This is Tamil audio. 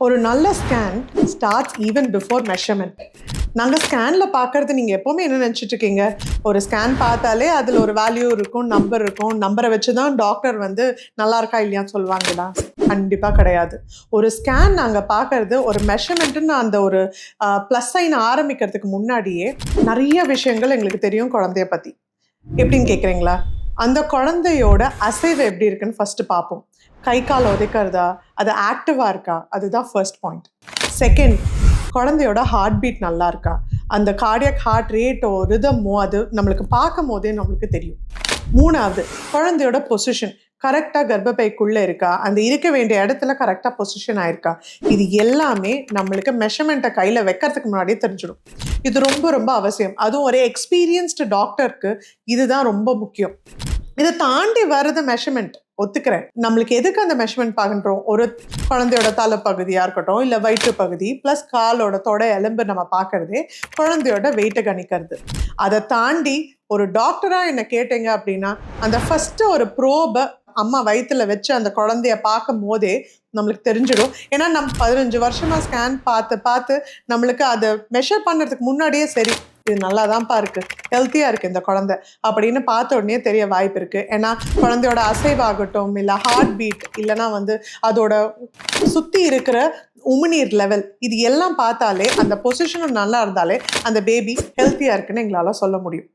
ஒரு நல்ல scan starts even before measurement. நாங்கள் ஸ்கேனில் பார்க்கறது நீங்கள் எப்போவுமே என்ன நினச்சிட்டு இருக்கீங்க, ஒரு ஸ்கேன் பார்த்தாலே அதில் ஒரு வேல்யூ இருக்கும், நம்பர் இருக்கும், நம்பரை வச்சு தான் டாக்டர் வந்து நல்லா இருக்கா இல்லையான்னு சொல்லுவாங்களா? கண்டிப்பாக கிடையாது. ஒரு ஸ்கேன் நாங்கள் பார்க்கறது ஒரு மெஷர்மெண்ட்டுன்னு அந்த ஒரு ப்ளஸ் சைன் ஆரம்பிக்கிறதுக்கு முன்னாடியே நிறைய விஷயங்கள் எங்களுக்கு தெரியும் குழந்தைய பற்றி. எப்படின்னு கேட்குறீங்களா? அந்த குழந்தையோட அசைவு எப்படி இருக்குன்னு ஃபஸ்ட்டு பார்ப்போம். கை கால் உதைக்கிறதா, அது ஆக்டிவாக இருக்கா, அதுதான் ஃபர்ஸ்ட் பாயிண்ட். செகண்ட், குழந்தையோட ஹார்ட் பீட் நல்லா இருக்கா, அந்த கார்டியக் ஹார்ட் ரேட்டோ ரிதமோ அது நம்மளுக்கு பார்க்கும் போதே நம்மளுக்கு தெரியும். மூணாவது, குழந்தையோட பொசிஷன் கரெக்டாக கர்ப்பப்பைக்குள்ளே இருக்கா, அந்த இருக்க வேண்டிய இடத்துல கரெக்டாக பொசிஷன் ஆயிருக்கா, இது எல்லாமே நம்மளுக்கு மெஷர்மெண்ட்டை கையில் வைக்கிறதுக்கு முன்னாடியே தெரிஞ்சிடும். இது ரொம்ப ரொம்ப அவசியம். அதுவும் ஒரு எக்ஸ்பீரியன்ஸ்டு டாக்டருக்கு இதுதான் ரொம்ப முக்கியம். இதை தாண்டி வர்றது மெஷர்மெண்ட் ஒத்துக்கிறேன். நம்மளுக்கு எதுக்கு அந்த மெஷர்மெண்ட் பார்க்குறோம்? ஒரு குழந்தையோட தலைப்பகுதியாக இருக்கட்டும், இல்லை வயிற்று பகுதி ப்ளஸ் காலோட தொடை எலும்பு நம்ம பார்க்கறதே குழந்தையோட வெயிட்டை கணிக்கிறது. அதை தாண்டி ஒரு டாக்டராக என்ன கேட்டீங்க அப்படின்னா, அந்த ஃபஸ்ட்டு ஒரு ப்ரோபை அம்மா வயிற்றுல வச்சு அந்த குழந்தைய பார்க்கும் போதே நம்மளுக்கு தெரிஞ்சிடும். ஏன்னா நம்ம 15 வருஷமா ஸ்கேன் பார்த்து பார்த்து நம்மளுக்கு அதை மெஷர் பண்ணுறதுக்கு முன்னாடியே சரி, இது நல்லா தான்ப்பா இருக்குது, ஹெல்த்தியாக இருக்குது இந்த குழந்தை அப்படின்னு பார்த்த உடனே தெரிய வாய்ப்பு இருக்குது. ஏன்னா குழந்தையோட அசைவாகட்டும், இல்லை ஹார்ட் பீட், இல்லைனா வந்து அதோட சுற்றி இருக்கிற உமிநீர் லெவல், இது எல்லாம் பார்த்தாலே அந்த பொசிஷனும் நல்லா இருந்தாலே அந்த பேபி ஹெல்த்தியாக இருக்குன்னு எங்களால் சொல்ல முடியும்.